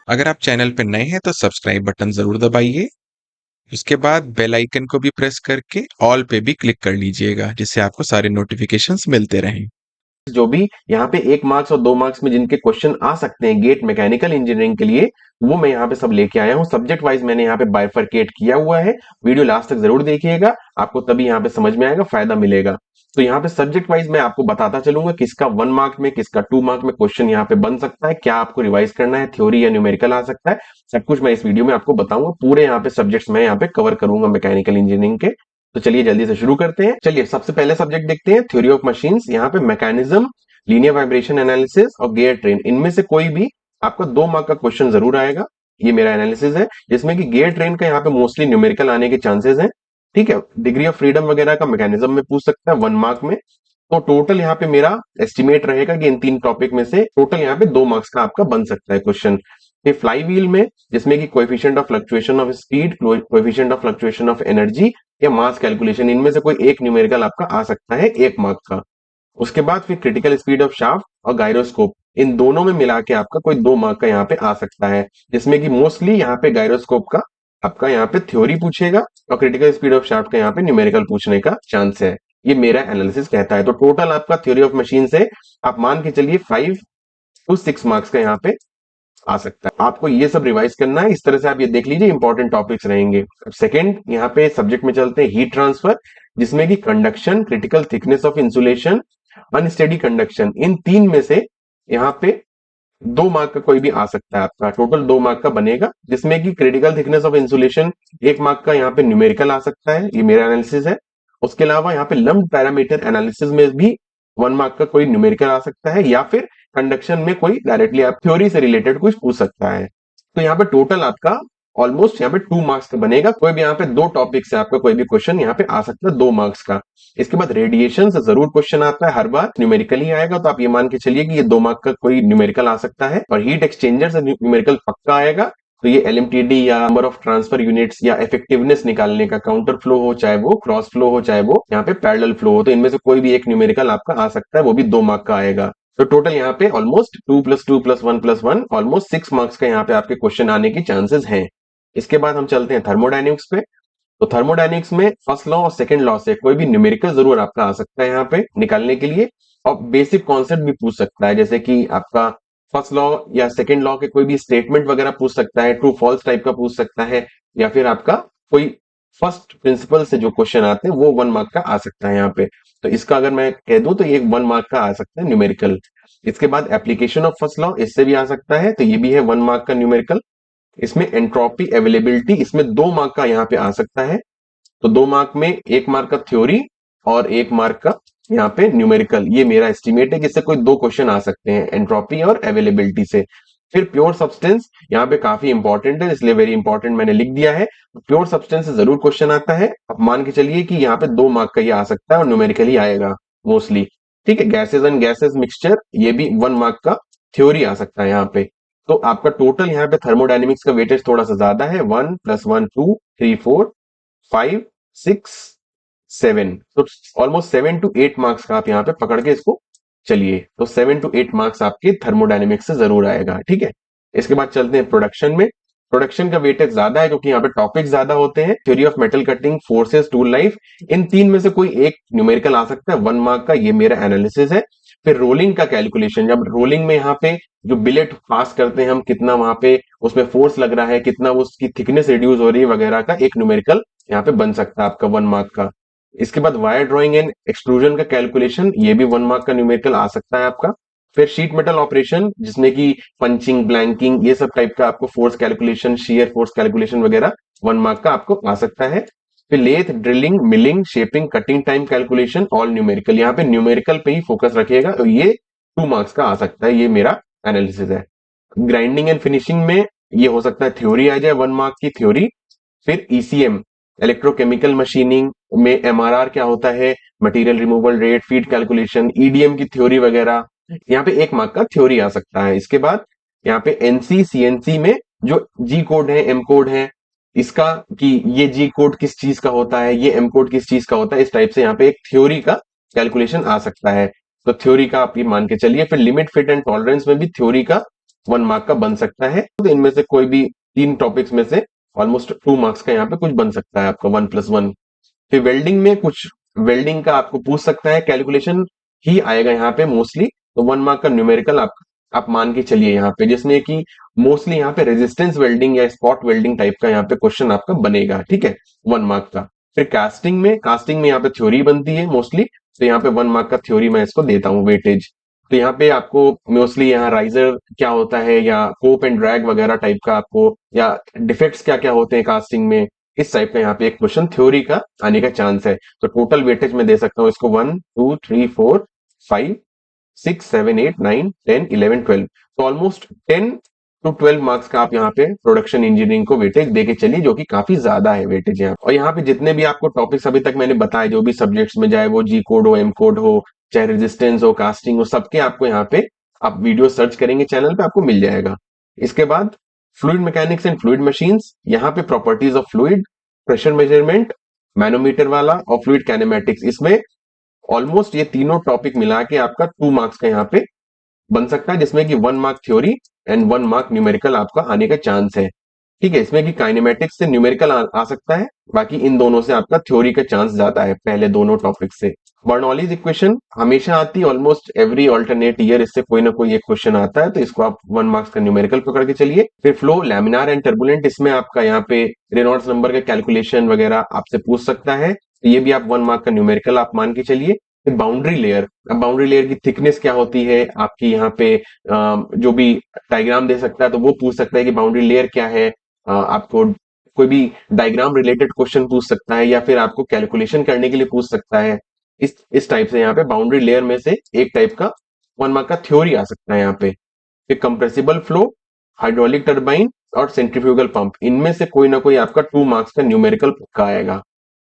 अगर आप चैनल पे नए हैं तो सब्सक्राइब बटन ज़रूर दबाइए। उसके बाद बेल आइकन को भी प्रेस करके ऑल पे भी क्लिक कर लीजिएगा, जिससे आपको सारे नोटिफिकेशंस मिलते रहें। जो भी यहाँ पे 1 मार्क्स और 2 मार्क्स में जिनके क्वेश्चन आ सकते हैं गेट मैकेनिकल इंजीनियरिंग के लिए, वो मैं यहाँ पे सब लेके आया हूँ। सब्जेक्ट वाइज मैंने यहाँ पे बाइफरकेट किया हुआ है। वीडियो लास्ट तक जरूर देखिएगा, आपको तभी यहाँ पे समझ में आएगा, फायदा मिलेगा। तो यहाँ पे सब्जेक्ट वाइज मैं आपको बताता चलूंगा किसका 1 मार्क में, किसका 2 मार्क में क्वेश्चन यहाँ पे बन सकता है, क्या आपको रिवाइज करना है, थ्योरी या न्यूमेरिकल आ सकता है। सब कुछ मैं इस वीडियो में आपको बताऊंगा। पूरे यहाँ पे सब्जेक्ट्स मैं यहाँ पे कवर करूंगा मैकेनिकल इंजीनियरिंग के। तो चलिए जल्दी से शुरू करते हैं। चलिए सबसे पहले सब्जेक्ट देखते हैं, थ्योरी ऑफ मशीन्स। यहाँ पे मैकेनिज्म, लीनियर वाइब्रेशन एनालिसिस और गियर ट्रेन, इनमें से कोई भी आपका 2 मार्क का क्वेश्चन जरूर आएगा। ये मेरा एनालिसिस है, जिसमें कि गियर ट्रेन का यहाँ पे मोस्टली न्यूमेरिकल आने के चांसेस हैं। ठीक है, डिग्री ऑफ फ्रीडम वगैरह का मैकेनिज्म में पूछ सकता है 1 मार्क में। तो टोटल यहाँ पे मेरा एस्टिमेट रहेगा कि इन 3 टॉपिक में से टोटल यहाँ पे 2 मार्क्स का आपका बन सकता है क्वेश्चन। फिर फ्लाई व्हील में, जिसमें कि coefficient of fluctuation of speed, coefficient of fluctuation of energy या मास कैलकुलेशन, इनमें से कोई एक न्यूमेरिकल आपका आ सकता है 1 मार्क का। उसके बाद फिर क्रिटिकल स्पीड ऑफ शाफ्ट और गायरोस्कोप, इन दोनों में मिला के आपका कोई 2 मार्क का यहाँ पे आ सकता है, जिसमें कि मोस्टली यहाँ पे गायरोस्कोप का आपका यहाँ पे थ्योरी पूछेगा और क्रिटिकल स्पीड ऑफ शाफ्ट का यहाँ पे न्यूमेरिकल पूछने का चांस है। ये मेरा एनालिसिस कहता है। तो टोटल आपका थ्योरी ऑफ मशीन से आप मान के चलिए 5 to 6 मार्क्स का यहाँ पे आ सकता है। आपको ये सब रिवाइज करना है। इस तरह से आप ये देख लीजिए, इंपॉर्टेंट टॉपिक्स रहेंगे। सेकंड यहाँ पे सब्जेक्ट में चलते हैं, हीट ट्रांसफर, जिसमें कि conduction, critical thickness of insulation, unsteady conduction, इन 3 में से यहाँ पे 2 मार्क का कोई भी आ सकता है। आपका टोटल 2 मार्क का बनेगा, जिसमें कि critical thickness of insulation 1 mark का यहाँ पे न्यूमेरिकल आ सकता है। ये मेरा एनालिसिस है। उसके अलावा यहाँ पे लम्प्ड पैरामीटर एनालिसिस में भी 1 मार्क का कोई न्यूमेरिकल आ सकता है, या फिर कंडक्शन में कोई डायरेक्टली आप थ्योरी से रिलेटेड कुछ पूछ सकता है। तो यहाँ पे टोटल आपका ऑलमोस्ट यहाँ पे 2 मार्क्स का बनेगा। कोई भी यहाँ पे 2 टॉपिक से आपका कोई भी क्वेश्चन यहाँ पे आ सकता है 2 मार्क्स का। इसके बाद रेडिएशन से जरूर क्वेश्चन आता है, हर बार न्यूमेरिकल ही आएगा। तो आप ये मान के चलिए कि ये 2 मार्क का कोई न्यूमेरिकल आ सकता है। और हीट एक्सचेंजर से न्यूमेरिकल पक्का आएगा। तो ये एलएमटीडी या नंबर ऑफ ट्रांसफर यूनिट्स या इफेक्टिवनेस निकालने का, काउंटर फ्लो हो चाहे वो क्रॉस फ्लो हो चाहे वो यहाँ पे पैरेलल फ्लो हो, तो इनमें से कोई भी एक न्यूमेरिकल आपका आ सकता है, वो भी 2 मार्क का आएगा। तो टोटल यहाँ पे ऑलमोस्ट 2+2+1+1 ऑलमोस्ट 6 मार्क्स का यहाँ पे आपके क्वेश्चन आने की चांसेस हैं। इसके बाद हम चलते हैं थर्मोडायनेमिक्स पे। तो थर्मोडायनेमिक्स में फर्स्ट लॉ और सेकंड लॉ से कोई भी न्यूमेरिकल जरूर आपका आ सकता है यहाँ पे निकालने के लिए। और बेसिक कॉन्सेप्ट भी पूछ सकता है, जैसे कि आपका फर्स्ट लॉ या सेकंड लॉ के कोई भी स्टेटमेंट वगैरह पूछ सकता है, ट्रू फॉल्स टाइप का पूछ सकता है, या फिर आपका कोई फर्स्ट प्रिंसिपल से जो क्वेश्चन आते हैं वो 1 मार्क का आ सकता है यहाँ पे। तो इसका अगर मैं कह दूं तो ये 1 मार्क का आ सकता है न्यूमेरिकल। इसके बाद एप्लीकेशन ऑफ फर्स्ट लॉ, इससे भी आ सकता है, तो ये भी है 1 मार्क का न्यूमेरिकल। इसमें एंट्रोपी अवेलेबिलिटी, इसमें 2 मार्क का यहाँ पे आ सकता है। तो 2 मार्क में 1 मार्क का थ्योरी और 1 मार्क का यहाँ पे न्यूमेरिकल। ये मेरा एस्टिमेट है कि इससे कोई 2 क्वेश्चन आ सकते हैं, एंट्रोपी और अवेलेबिलिटी से। फिर प्योर सब्सटेंस यहाँ पे काफी इंपॉर्टेंट है, इसलिए वेरी इंपॉर्टेंट मैंने लिख दिया है। प्योर सब्सटेंस से जरूर क्वेश्चन आता है। अब मान के चलिए कि यहाँ पे 2 मार्क का ये आ सकता है और न्यूमेरिकल ही आएगा मोस्टली। ठीक है, गैसेज एंड गैसेज मिक्सचर, ये भी 1 मार्क का थ्योरी आ सकता है यहाँ पे। तो आपका टोटल यहाँ पे थर्मोडायनेमिक्स का वेटेज थोड़ा सा ज्यादा है, 1+1 2 3 4 5 6 7, तो ऑलमोस्ट 7 to 8 मार्क्स का आप यहाँ पे पकड़ के इसको चलिए। तो 7 to 8 मार्क्स आपके थर्मोडायनेमिक्स से जरूर आएगा। ठीक है, इसके बाद चलते हैं प्रोडक्शन में। प्रोडक्शन का वेटेज ज्यादा है क्योंकि यहाँ पे टॉपिक ज्यादा होते हैं, theory of metal cutting, forces, tool life, इन 3 में से कोई एक न्यूमेरिकल आ सकता है 1 मार्क का। ये मेरा एनालिसिस है। फिर रोलिंग का कैलकुलेशन, जब रोलिंग में यहाँ पे जो बिलेट पास करते हैं हम, कितना वहां पे उसमें फोर्स लग रहा है, कितना वो उसकी थिकनेस रिड्यूस हो रही है वगैरह का, एक न्यूमेरिकल यहाँ पे बन सकता है आपका 1 मार्क का। इसके बाद वायर ड्राइंग एंड एक्सट्रूजन का कैलकुलेशन, ये भी 1 मार्क का न्यूमेरिकल आ सकता है आपका। फिर शीट मेटल ऑपरेशन, जिसमें कि पंचिंग, ब्लैंकिंग, ये सब टाइप का आपको force calculation, shear force calculation वगैरह 1 मार्क का आपको आ सकता है। फिर lathe, drilling, milling, shaping, cutting time calculation, all numerical, यहाँ पे न्यूमेरिकल पे ही फोकस रखिएगा, तो ये 2 मार्क्स का आ सकता है। ये मेरा एनालिसिस है। ग्राइंडिंग एंड फिनिशिंग में ये हो सकता है थ्योरी आ जाए, 1 मार्क की थ्योरी। फिर ईसीएम, इलेक्ट्रोकेमिकल मशीनिंग में एमआरआर क्या होता है, material removal rate, feed calculation, EDM की थ्योरी वगैरह, यहाँ पे 1 मार्क का थ्योरी आ सकता है। इसके बाद यहाँ पे एनसी सीएनसी में जो जी कोड है, एम कोड है, इसका कि ये जी कोड किस चीज का होता है, ये एम कोड किस चीज का होता है, इस टाइप से यहाँ पे एक थ्योरी का कैलकुलेशन आ सकता है। तो थ्योरी का आप ये मान के चलिए। फिर लिमिट, फिट एंड टॉलरेंस में भी थ्योरी का 1 मार्क का बन सकता है। तो इनमें से कोई भी 3 टॉपिक्स में से ऑलमोस्ट 2 मार्क्स का यहाँ पे कुछ बन सकता है आपका 1+1। फिर वेल्डिंग में कुछ वेल्डिंग का आपको पूछ सकता है, कैलकुलेशन ही आएगा यहाँ पे मोस्टली। तो 1 मार्क का न्यूमेरिकल आप मान के चलिए यहाँ पे, जिसमें कि मोस्टली यहाँ पे रेजिस्टेंस वेल्डिंग या स्पॉट वेल्डिंग टाइप का यहाँ पे क्वेश्चन आपका बनेगा, ठीक है, 1 मार्क का। फिर कास्टिंग में यहाँ पे थ्योरी बनती है मोस्टली, तो यहाँ पे 1 मार्क का थ्योरी मैं इसको देता हूँ वेटेज। तो यहाँ पे आपको मोस्टली यहाँ राइजर क्या होता है या कोप एंड ड्रैग वगैरह टाइप का आपको, या डिफेक्ट्स क्या क्या होते हैं कास्टिंग में, इस टाइप का यहाँ पे एक क्वेश्चन थ्योरी का आने का चांस है। तो टोटल वेटेज में दे सकता हूँ इसको 1 2 3 4 5 6 7 8 9 10 11 12। तो ऑलमोस्ट 10 to 12 मार्क्स का आप यहाँ पे प्रोडक्शन इंजीनियरिंग को वेटेज देके चलिए, जो कि काफी ज्यादा है वेटेज यहाँ। और यहाँ पे जितने भी आपको टॉपिक्स अभी तक मैंने बताए, जो भी सब्जेक्ट्स में, चाहे वो जी कोड हो, एम कोड हो, चाहे रेजिस्टेंस हो, कास्टिंग हो, सबके आपको यहाँ पे आप वीडियो सर्च करेंगे चैनल पे आपको मिल जाएगा। इसके बाद fluid mechanics and fluid machines, यहाँ पे properties of fluid, pressure measurement, manometer वाला, और फ्लूइड कैनेमेटिक्स, इसमें ऑलमोस्ट ये तीनों टॉपिक मिला के आपका 2 मार्क्स का यहाँ पे बन सकता है, जिसमें कि 1 mark theory and 1 mark numerical आपका आने का चांस है, ठीक है। इसमें कि काइनेमेटिक्स से न्यूमेरिकल आ सकता है, बाकी इन दोनों से आपका थ्योरी का चांस ज्यादा है, पहले दोनों टॉपिक से। बर्नौलीज इक्वेशन हमेशा आती है, ऑलमोस्ट एवरी ऑल्टरनेट ईयर इससे कोई ना कोई एक क्वेश्चन आता है, तो इसको आप 1 मार्क्स का न्यूमेरिकल पकड़ के चलिए। फिर फ्लो लैमिनार एंड टर्बुलेंट, इसमें आपका यहाँ पे रेनॉल्ड्स नंबर का कैलकुलेशन वगैरह आपसे पूछ सकता है, तो ये भी आप 1 मार्क का न्यूमेरिकल आप मान के चलिए। बाउंड्री लेयर, अब बाउंड्री लेयर की थिकनेस क्या होती है आपकी, यहाँ पे जो भी डायग्राम दे सकता है तो वो पूछ सकता है कि बाउंड्री लेयर क्या है। आपको कोई भी डायग्राम रिलेटेड क्वेश्चन पूछ सकता है, या फिर आपको कैलकुलेशन करने के लिए पूछ सकता है। इस टाइप से यहाँ पे बाउंड्री लेयर में से एक टाइप का 1 मार्क का थ्योरी आ सकता है यहाँ पे। फिर कंप्रेसिबल फ्लो, हाइड्रोलिक टर्बाइन और सेंट्रीफ्यूगल पंप, इनमें से कोई ना कोई आपका 2 मार्क्स का न्यूमेरिकल पक्का आएगा,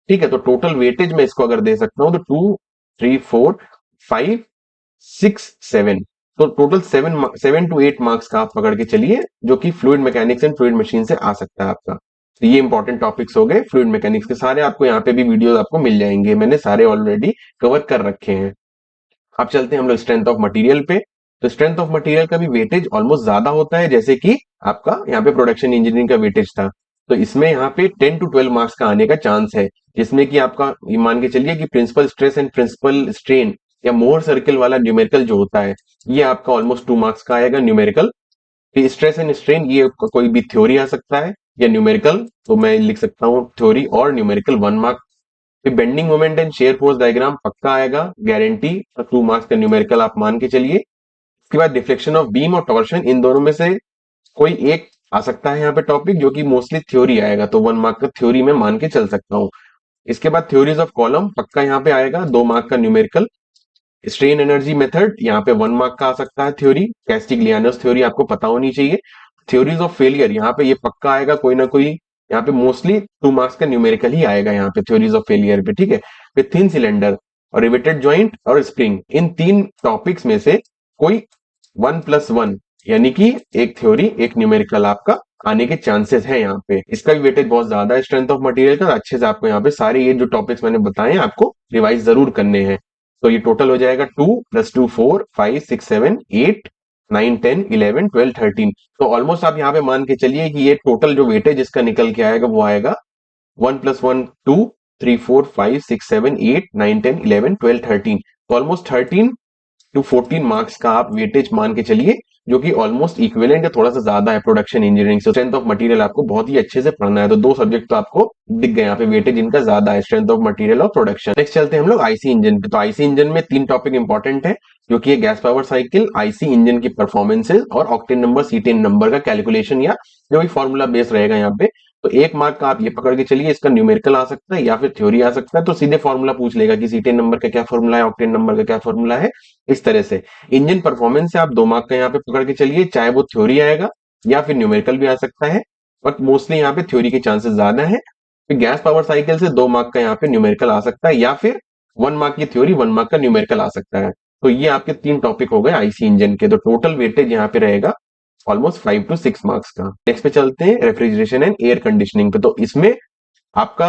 ठीक है। तो टोटल वेटेज में इसको अगर दे सकता हूं तो 2 3 4 5 6 7, तो टोटल 7 to 8 मार्क्स का आप पकड़ के चलिए, जो कि fluid mechanics and fluid machine से आ सकता है आपका। तो ये इंपॉर्टेंट टॉपिक्स हो गए फ्लूइड मैकेनिक्स के, सारे आपको यहाँ पे भी वीडियोस आपको मिल जाएंगे, मैंने सारे ऑलरेडी कवर कर रखे हैं। अब चलते हैं हम लोग स्ट्रेंथ ऑफ मटेरियल पे। तो स्ट्रेंथ ऑफ मटेरियल का भी वेटेज ऑलमोस्ट ज्यादा होता है, जैसे कि आपका यहाँ पे प्रोडक्शन इंजीनियरिंग का वेटेज था। तो इसमें यहाँ पे 10 to 12 मार्क्स का आने का चांस है, जिसमें कि आपका ये मान के चलिए कि principal stress and principal strain या मोर सर्किल वाला न्यूमेरिकल जो होता है, ये आपका ऑलमोस्ट 2 मार्क्स का आएगा न्यूमेरिकल। स्ट्रेस एंड स्ट्रेन, ये कोई भी थ्योरी आ सकता है या न्यूमेरिकल, तो मैं लिख सकता हूँ थ्योरी और न्यूमेरिकल 1 मार्क। फिर bending moment and shear force diagram पक्का आएगा, गारंटी, 2 मार्क्स का न्यूमेरिकल आप मान के चलिए। उसके बाद डिफ्लेक्शन ऑफ बीम और टॉर्शन, इन दोनों में से कोई एक आ सकता है यहाँ पे टॉपिक, जो कि मोस्टली थ्योरी आएगा, तो 1 मार्क का थ्योरी में मान के चल सकता हूँ। इसके बाद थ्योरीज ऑफ कॉलम पक्का यहाँ पे आएगा, 2 मार्क का न्यूमेरिकल। स्ट्रेन एनर्जी मेथड यहाँ पे 1 मार्क का आ सकता है थ्योरी, कैस्टिग्लियानोस थ्योरी आपको पता होनी चाहिए। थ्योरीज ऑफ फेलियर यहाँ पे ये पक्का आएगा कोई ना कोई, यहाँ पे मोस्टली 2 मार्क्स का न्यूमेरिकल ही आएगा यहाँ पे थ्योरीज ऑफ फेलियर पे, ठीक है। फिर थिन सिलेंडर और रिवेटेड जॉइंट और स्प्रिंग, इन 3 टॉपिक्स में से कोई 1+1 यानी कि एक थ्योरी एक न्यूमेरिकल आपका आने के चांसेस है यहाँ पे। इसका भी वेटेज बहुत ज्यादा है स्ट्रेंथ ऑफ मटेरियल का, अच्छे से आपको यहाँ पे सारे ये जो टॉपिक्स मैंने बताए हैं आपको रिवाइज जरूर करने हैं। तो ये टोटल हो जाएगा 2 + 2 4 5 6 7 8 9 10 11 12 13। तो ऑलमोस्ट आप यहाँ पे मान के चलिए कि ये टोटल जो वेटेज इसका निकल के आएगा वो आएगा 1+1 2 3 4 5 6 7 8 9 10 11 12 13। तो ऑलमोस्ट 13 to 14 मार्क्स का आप वेटेज मान के चलिए, जो कि ऑलमोस्ट इक्विवेलेंट है, थोड़ा सा ज्यादा है प्रोडक्शन इंजीनियरिंग से। स्ट्रेंथ ऑफ मटेरियल आपको बहुत ही अच्छे से पढ़ना है, तो 2 सब्जेक्ट तो आपको दिख गए यहाँ पे, वेटेज इनका ज्यादा है, स्ट्रेंथ ऑफ मटेरियल और प्रोडक्शन। नेक्स्ट चलते हैं हम लोग आईसी इंजन पे। तो आईसी इंजन में 3 टॉपिक इंपॉर्टेंट है, जो कि gas power cycle, IC engine की परफॉर्मेंसेज और ऑक्टेन नंबर सीटेन नंबर का कैलकुलेशन, या जो भी फॉर्मूला बेस रहेगा यहाँ पे। तो 1 मार्क का आप ये पकड़ के चलिए, इसका न्यूमेरिकल आ सकता है या फिर थ्योरी आ सकता है, तो सीधे फॉर्मूला पूछ लेगा कि सीटेन नंबर का क्या फॉर्मूला है, ऑक्टेन नंबर का क्या फॉर्मूला है, इस तरह से। इंजन परफॉर्मेंस से आप 2 मार्क का यहाँ पे पकड़ के चलिए, चाहे वो थ्योरी आएगा या फिर न्यूमेरिकल भी आ सकता है, बट मोस्टली यहाँ पे थ्योरी के चांसेस ज्यादा है। फिर गैस पावर साइकिल से 2 मार्क का यहाँ पे न्यूमेरिकल आ सकता है, या फिर 1 मार्क की थ्योरी 1 मार्क का न्यूमेरिकल आ सकता है। तो ये आपके 3 टॉपिक हो गए आईसी इंजन के, तो टोटल वेटेज यहाँ पे रहेगा ऑलमोस्ट 5 to 6 मार्क्स का। नेक्स्ट पे चलते हैं रेफ्रिजरेशन एंड एयर कंडीशनिंग पे। तो इसमें आपका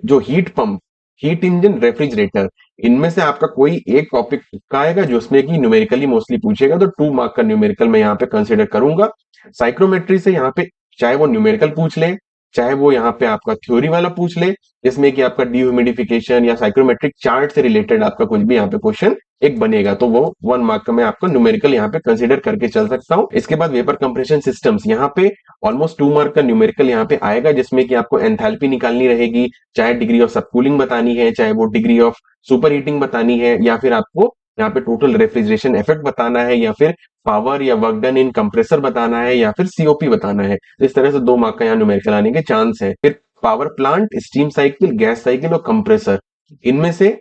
जो heat pump heat engine, refrigerator, इनमें से आपका कोई एक टॉपिक का आएगा जो उसमें कि न्यूमेरिकली मोस्टली पूछेगा, तो 2 मार्क का न्यूमेरिकल मैं यहाँ पे कंसिडर करूंगा। साइक्रोमेट्री से यहाँ पे चाहे वो न्यूमेरिकल पूछ ले, चाहे वो यहाँ पे आपका थ्योरी वाला पूछ ले, जिसमें कि आपका डिह्यूमिडिफिकेशन या साइक्रोमेट्रिक चार्ट से रिलेटेड आपका कुछ भी यहाँ पे क्वेश्चन एक बनेगा, तो वो 1 मार्क का मैं आपको न्यूमेरिकल यहाँ पे कंसिडर करके चल सकता हूँ। इसके बाद वेपर कंप्रेशन सिस्टम्स, यहाँ पे ऑलमोस्ट 2 मार्क का न्यूमेरिकल यहाँ पे आएगा, जिसमें कि आपको एंथैल्पी निकालनी रहेगी, चाहे डिग्री ऑफ सबकूलिंग बतानी है, चाहे वो डिग्री ऑफ सुपर हीटिंग बतानी है, या फिर आपको यहाँ पे टोटल रेफ्रिजरेशन इफेक्ट बताना है, या फिर पावर या वर्क डन इन कंप्रेसर बताना है, या फिर सीओपी बताना है। इस तरह से 2 मार्क का यहाँ न्यूमेरिकल आने के चांस है। फिर power plant, steam cycle, gas cycle और कंप्रेसर, इनमें से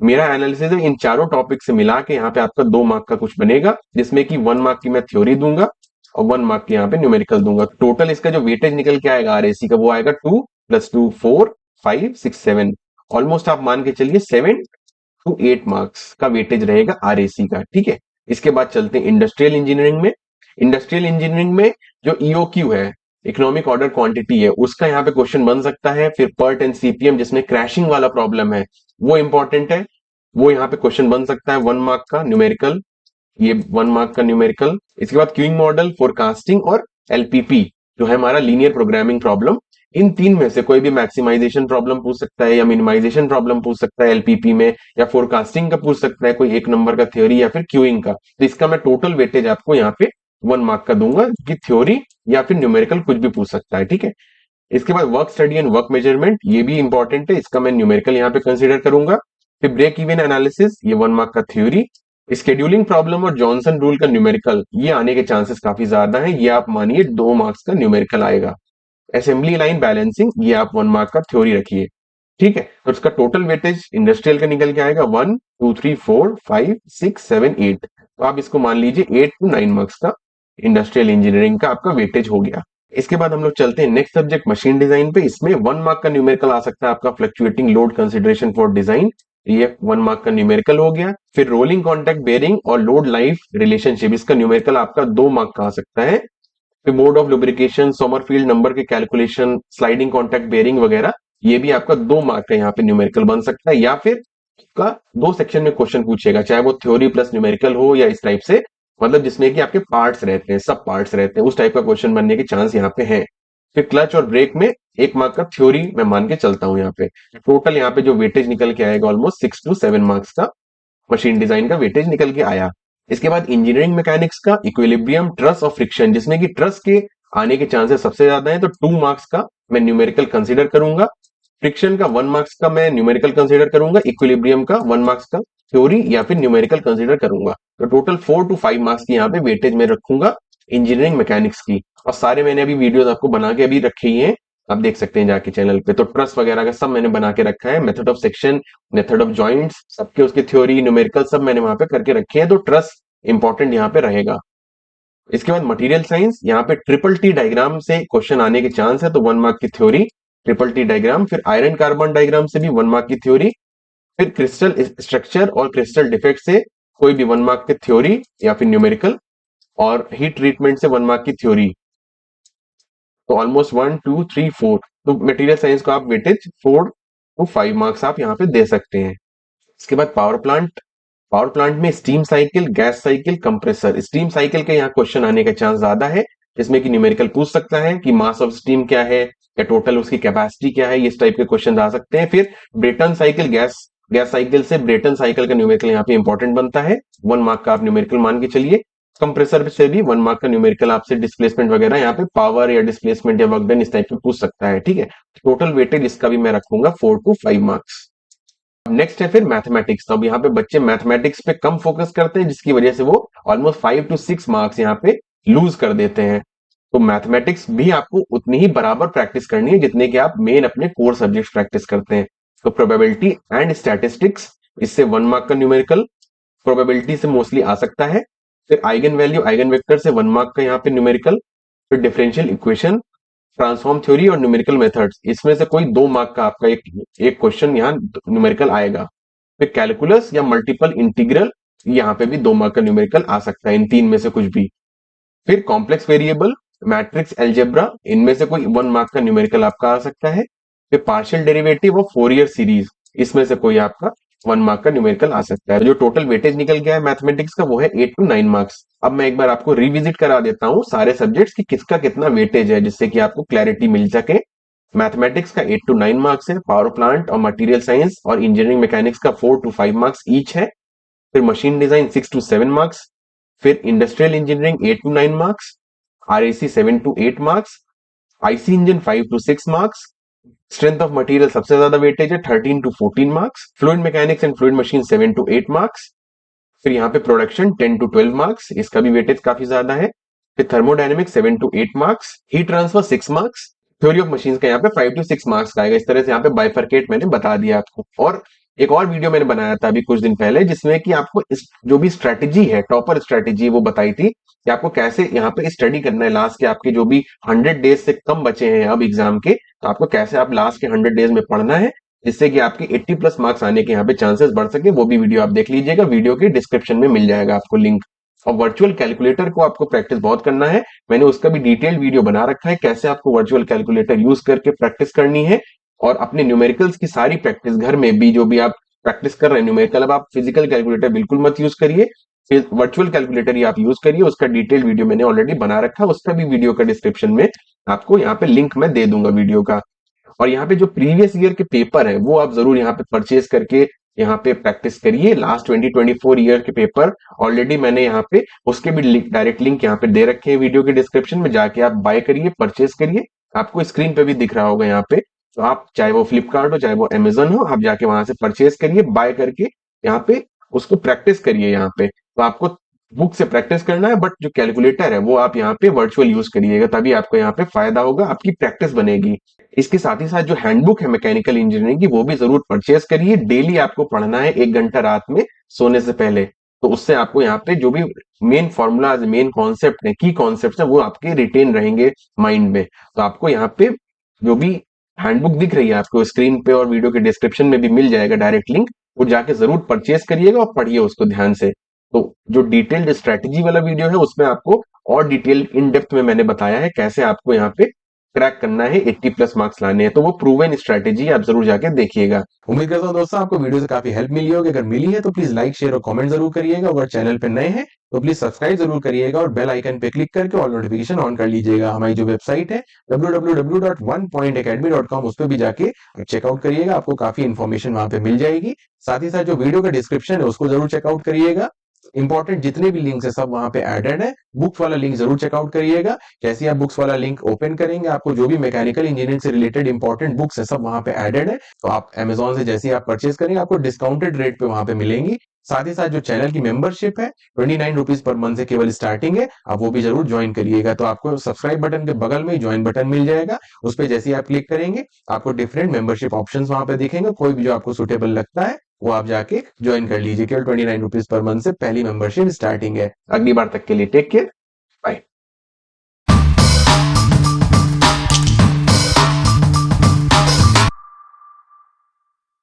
मेरा एनालिसिस है इन चारों टॉपिक से मिला के यहाँ पे आपका 2 मार्क का कुछ बनेगा, जिसमें कि 1 मार्क की मैं थ्योरी दूंगा और 1 मार्क की यहाँ पे न्यूमेरिकल दूंगा। टोटल इसका जो वेटेज निकल के आएगा आरएसी का, वो आएगा 2 + 2 4 5 6 7, ऑलमोस्ट आप मान के चलिए 7 to 8 मार्क्स का वेटेज रहेगा आरएसी का। ठीक है, इसके बाद चलते हैं इंडस्ट्रियल इंजीनियरिंग में। इंडस्ट्रियल इंजीनियरिंग में जो ईओक्यू है, इकोनॉमिक ऑर्डर क्वांटिटी है, उसका यहाँ पे क्वेश्चन बन सकता है। फिर पर्ट एंड सीपीएम, जिसमें क्रैशिंग वाला प्रॉब्लम है, वो इंपॉर्टेंट है, वो यहाँ पे क्वेश्चन बन सकता है 1 मार्क का न्यूमेरिकल, ये 1 मार्क का न्यूमेरिकल। इसके बाद क्यूइंग मॉडल, फोरकास्टिंग और एलपीपी, जो है हमारा लीनियर प्रोग्रामिंग प्रॉब्लम, इन तीन में से कोई भी मैक्सिमाइजेशन प्रॉब्लम पूछ सकता है या मिनिमाइजेशन प्रॉब्लम पूछ सकता है एलपीपी में, या फोरकास्टिंग का पूछ सकता है कोई 1 नंबर का थ्योरी, या फिर क्यूइंग का। तो इसका मैं टोटल वेटेज आपको यहाँ पे 1 मार्क का दूंगा, कि थ्योरी या फिर न्यूमेरिकल कुछ भी पूछ सकता है। ठीक है, इसके बाद work study and work measurement, ये भी इंपॉर्टेंट है, इसका मैं न्यूमेरिकल यहाँ पे कंसिडर करूंगा। फिर ब्रेक इवन एनालिसिस, ये 1 मार्क का थ्योरी। स्केड्यूलिंग प्रॉब्लम और जॉनसन रूल का न्यूमेरिकल, ये आने के चांसेस काफी ज्यादा हैं, ये आप मानिए 2 मार्क्स का न्यूमेरिकल आएगा। असेंबली लाइन बैलेंसिंग, ये आप 1 मार्क का थ्योरी रखिए। ठीक है, तो इसका टोटल वेटेज इंडस्ट्रियल का निकल के आएगा 1 2 3 4 5 6 7 8, तो आप इसको मान लीजिए 8 to 9 मार्क्स का इंडस्ट्रियल इंजीनियरिंग का आपका वेटेज हो गया। इसके बाद हम लोग चलते हैं नेक्स्ट सब्जेक्ट मशीन डिजाइन पे। इसमें 1 मार्क का न्यूमेरिकल आ सकता है आपका fluctuating load consideration for design, ये 1 मार्क का न्यूमेरिकल हो गया। फिर रोलिंग कॉन्टैक्ट बेरिंग और लोड लाइफ रिलेशनशिप, इसका न्यूमेरिकल आपका 2 मार्क का आ सकता है। फिर mode of lubrication, Sommerfeld number के कैलकुलेशन, स्लाइडिंग कॉन्टैक्ट बेरिंग वगैरह, ये भी आपका 2 मार्क का यहाँ पे न्यूमेरिकल बन सकता है, या फिर का 2 सेक्शन में क्वेश्चन पूछेगा, चाहे वो थ्योरी प्लस न्यूमेरिकल हो या इस टाइप से, मतलब जिसमें कि आपके पार्ट्स रहते हैं, सब पार्ट्स रहते हैं, उस टाइप का क्वेश्चन बनने के चांस यहाँ पे है। फिर क्लच और ब्रेक में 1 मार्क का थ्योरी मैं मान के चलता हूँ यहाँ पे। टोटल यहाँ पे जो वेटेज निकल के आएगा ऑलमोस्ट 6 to 7 मार्क्स का मशीन डिजाइन का वेटेज निकल के आया। इसके बाद इंजीनियरिंग मैकेनिक्स का इक्विलिब्रियम, ट्रस और फ्रिक्शन, जिसमें कि ट्रस के आने के चांसेस सबसे ज्यादा हैं, तो 2 मार्क्स का मैं न्यूमेरिकल कंसीडर करूंगा। फ्रिक्शन का 1 मार्क्स का मैं न्यूमेरिकल कंसीडर करूंगा। इक्विलिब्रियम का 1 मार्क्स का थ्योरी या फिर न्यूमेरिकल कंसीडर करूंगा। तो टोटल 4 to 5 मार्क्स की यहाँ पे वेटेज में रखूंगा इंजीनियरिंग मैकेनिक्स की। और सारे मैंने अभी वीडियोस आपको बना के अभी रखी ही हैं, आप देख सकते हैं जाके चैनल पे। तो ट्रस वगैरह का सब मैंने बना के रखा है, method of section, method of joints, सबके उसके थ्योरी न्यूमेरिकल सब मैंने वहां पे करके रखे हैं, तो ट्रस इंपॉर्टेंट यहाँ पे रहेगा। इसके बाद मटेरियल साइंस, यहाँ पे ट्रिपल टी डायग्राम से क्वेश्चन आने के चांस है, तो 1 मार्क की थ्योरी ट्रिपल टी डायग्राम। फिर आयरन कार्बन डायग्राम से भी 1 मार्क की थ्योरी। फिर क्रिस्टल स्ट्रक्चर और क्रिस्टल डिफेक्ट से कोई भी 1 मार्क की थ्योरी या फिर न्यूमेरिकल। और हीट ट्रीटमेंट से 1 मार्क की थ्योरी। तो ऑलमोस्ट 1 2 3 4, तो मटेरियल साइंस को आप वेटेज 4 to 5 मार्क्स आप यहाँ पे दे सकते हैं। इसके बाद पावर प्लांट, पावर प्लांट में steam cycle, gas cycle, compressor. Steam cycle के यहाँ क्वेश्चन आने का चांस ज्यादा है, जिसमें कि न्यूमेरिकल पूछ सकता है कि मास ऑफ स्टीम क्या है या टोटल उसकी कैपेसिटी क्या है, इस टाइप के क्वेश्चन आ सकते हैं। फिर Brayton cycle, gas gas cycle से ब्रेटन साइकिल का न्यूमेरिकल यहाँ पे इंपॉर्टेंट बनता है, 1 मार्क का आप न्यूमेरिकल मान के चलिए। कंप्रेसर से भी 1 मार्क का न्यूमेरिकल आपसे डिस्प्लेसमेंट वगैरह यहाँ पे पावर या डिस्प्लेसमेंट या वर्क डन इस टाइप में पूछ सकता है। ठीक है, टोटल वेटेज इसका भी मैं रखूंगा 4 to 5 मार्क्स। नेक्स्ट है फिर मैथमेटिक्स। अब यहाँ पे बच्चे मैथमेटिक्स पे कम फोकस करते हैं, जिसकी वजह से वो ऑलमोस्ट 5 to 6 मार्क्स यहाँ पे लूज कर देते हैं। तो मैथमेटिक्स भी आपको उतनी ही बराबर प्रैक्टिस करनी है जितने कि आप मेन अपने कोर सब्जेक्ट प्रैक्टिस करते हैं। तो प्रोबेबिलिटी एंड स्टैटिस्टिक्स, इससे 1 मार्क का न्यूमेरिकल प्रोबेबिलिटी से मोस्टली आ सकता है। फिर आइगन वैल्यू, आइगन वेक्टर से 1 मार्क का यहाँ पे न्यूमेरिकल। फिर डिफरेंशियल इक्वेशन, ट्रांसफॉर्म थ्योरी और न्यूमेरिकल मेथड्स, इसमें से कोई 2 मार्क का आपका एक क्वेश्चन यहाँ न्यूमेरिकल आएगा। फिर कैलकुलस या मल्टीपल इंटीग्रल, यहाँ पे भी 2 मार्क का न्यूमेरिकल आ सकता है, इन तीन में से कुछ भी। फिर कॉम्प्लेक्स वेरिएबल, मैट्रिक्स एल्जेब्रा, इनमें से कोई 1 मार्क का न्यूमेरिकल आपका आ सकता है। फिर पार्शियल डेरिवेटिव और फोरियर सीरीज, इसमें से कोई आपका 1 मार्क का न्यूमेरिकल आ सकता है। जो टोटल वेटेज निकल गया है मैथमेटिक्स का वो है 8 to 9 मार्क्स। अब मैं एक बार आपको रिविजिट करा देता हूँ सारे सब्जेक्ट्स की किसका कितना वेटेज है, जिससे कि आपको क्लैरिटी मिल सके। मैथमेटिक्स का 8 to 9 मार्क्स है, पावर प्लांट और मटेरियल साइंस और इंजीनियरिंग मैकेनिक्स का 4 to 5 मार्क्स ईच है। फिर मशीन डिजाइन 6 to 7 मार्क्स, फिर industrial engineering 8 to 9 marks, RAC 7 to 8 marks, IC engine 5 to 6 marks, strength of material सबसे ज्यादा वेटेज है 13 to 14 marks, fluid mechanics and fluid machine 7 to 8 marks, फिर यहाँ पे production 10 to 12 marks, इसका भी weightage काफी ज्यादा है। फिर thermodynamics 7 to 8 marks, heat transfer 6 marks, theory of machines का यहाँ पे 5 to 6 मार्क्स का आएगा। इस तरह से यहाँ पे बाइफरकेट मैंने बता दिया आपको। और एक और वीडियो मैंने बनाया था अभी कुछ दिन पहले, जिसमें कि आपको इस जो भी स्ट्रेटेजी है, टॉपर स्ट्रेटेजी, वो बताई थी कि आपको कैसे यहाँ पे स्टडी करना है। लास्ट के आपके जो भी 100 डेज से कम बचे हैं अब एग्जाम के, तो आपको कैसे आप लास्ट के 100 डेज में पढ़ना है, जिससे कि आपके 80 प्लस मार्क्स आने के यहाँ पे चांसेस बढ़ सके। वो भी वीडियो आप देख लीजिएगा, वीडियो के डिस्क्रिप्शन में मिल जाएगा आपको लिंक। और वर्चुअल कैलकुलेटर को आपको प्रैक्टिस बहुत करना है, मैंने उसका भी डिटेल वीडियो बना रखा है, कैसे आपको वर्चुअल कैलकुलेटर यूज करके प्रैक्टिस करनी है। और अपने न्यूमेरिकल्स की सारी प्रैक्टिस घर में भी जो भी आप प्रैक्टिस कर रहे हैं न्यूमेरिकल, अब आप फिजिकल कैलकुलेटर बिल्कुल मत यूज करिए, वर्चुअल कैलकुलेटर ही आप यूज करिए। उसका डिटेल वीडियो मैंने ऑलरेडी बना रखा है, उसका भी वीडियो का डिस्क्रिप्शन में आपको यहाँ पे लिंक मैं दे दूंगा वीडियो का। और यहाँ पे जो प्रीवियस ईयर के पेपर है वो आप जरूर यहाँ पे परचेज करके यहाँ पे प्रैक्टिस करिए। लास्ट 2024 ईयर के पेपर ऑलरेडी मैंने यहाँ पे उसके भी डायरेक्ट लिंक यहाँ पे दे रखे हैं वीडियो के डिस्क्रिप्शन में, जाके आप बाय करिए, परचेज करिए। आपको स्क्रीन पे भी दिख रहा होगा यहाँ पे, तो आप चाहे वो फ्लिपकार्ट हो चाहे वो अमेजन हो, आप जाके वहां से परचेज करिए, बाय करके यहाँ पे उसको प्रैक्टिस करिए। यहाँ पे तो आपको बुक से प्रैक्टिस करना है, बट जो कैलकुलेटर है वो आप यहाँ पे वर्चुअल यूज करिएगा, तभी आपको यहाँ पे फायदा होगा, आपकी प्रैक्टिस बनेगी। इसके साथ ही साथ जो हैंडबुक है मैकेनिकल इंजीनियरिंग की, वो भी जरूर परचेज करिए। डेली आपको पढ़ना है 1 घंटा रात में सोने से पहले, तो उससे आपको यहाँ पे जो भी मेन फॉर्मूलाज, मेन कॉन्सेप्ट है, की कॉन्सेप्ट है, वो आपके रिटेन रहेंगे माइंड में। तो आपको यहाँ पे जो भी हैंडबुक दिख रही है आपको स्क्रीन पे और वीडियो के डिस्क्रिप्शन में भी मिल जाएगा डायरेक्ट लिंक, वो जाके जरूर परचेज करिएगा और पढ़िए उसको ध्यान से। तो जो डिटेल्ड स्ट्रेटेजी वाला वीडियो है उसमें आपको और डिटेल इन डेप्थ में मैंने बताया है कैसे आपको यहाँ पे क्रैक करना है, 80 प्लस मार्क्स लाने हैं। तो वो प्रूवन स्ट्रेटेजी आप जरूर जाके देखिएगा। उम्मीद करता हूँ दोस्तों आपको वीडियो से काफी हेल्प मिली होगी। अगर मिली है तो प्लीज लाइक, शेयर और कमेंट जरूर करिएगा। अगर चैनल पे नए हैं तो प्लीज सब्सक्राइब जरूर करिएगा और बेल आइकन पे क्लिक करके ऑल नोटिफिकेशन ऑन कर लीजिएगा। हमारी जो वेबसाइट है www.onepointacademy.com, उस पर भी जाके चेकआउट करिएगा, आपको काफी इन्फॉर्मेशन वहां पे मिल जाएगी। साथ ही साथ जो वीडियो का डिस्क्रिप्शन है उसको जरूर चेकआउट करिएगा। इंपॉर्टेंट जितने भी लिंक्स है सब वहां पे एडेड है। बुक्स वाला लिंक जरूर चेकआउट करिएगा। जैसे आप बुक्स वाला लिंक ओपन करेंगे, आपको जो भी मैकेनिकल इंजीनियरिंग से रिलेटेड इंपॉर्टेंट बुक्स है सब वहां पे एडेड है। तो आप अमेजोन से जैसे ही आप परचेज करेंगे आपको डिस्काउंटेड रेट पे वहां पे मिलेंगी। साथ ही साथ जो चैनल की मेंबरशिप है 29 रुपीज पर मंथ से केवल स्टार्टिंग है, आप वो भी जरूर ज्वाइन करिएगा। तो आपको सब्सक्राइब बटन के बगल में ज्वाइन बटन मिल जाएगा, उस पर जैसे ही आप क्लिक करेंगे आपको डिफरेंट मेंबरशिप ऑप्शंस वहां पे दिखेंगे। कोई भी जो आपको सुटेबल लगता है वो आप जाके ज्वाइन कर लीजिए। केवल 29 रुपीज पर मंथ से पहली मेंबरशिप स्टार्टिंग है। अगली बार तक के लिए टेक केयर, बाय।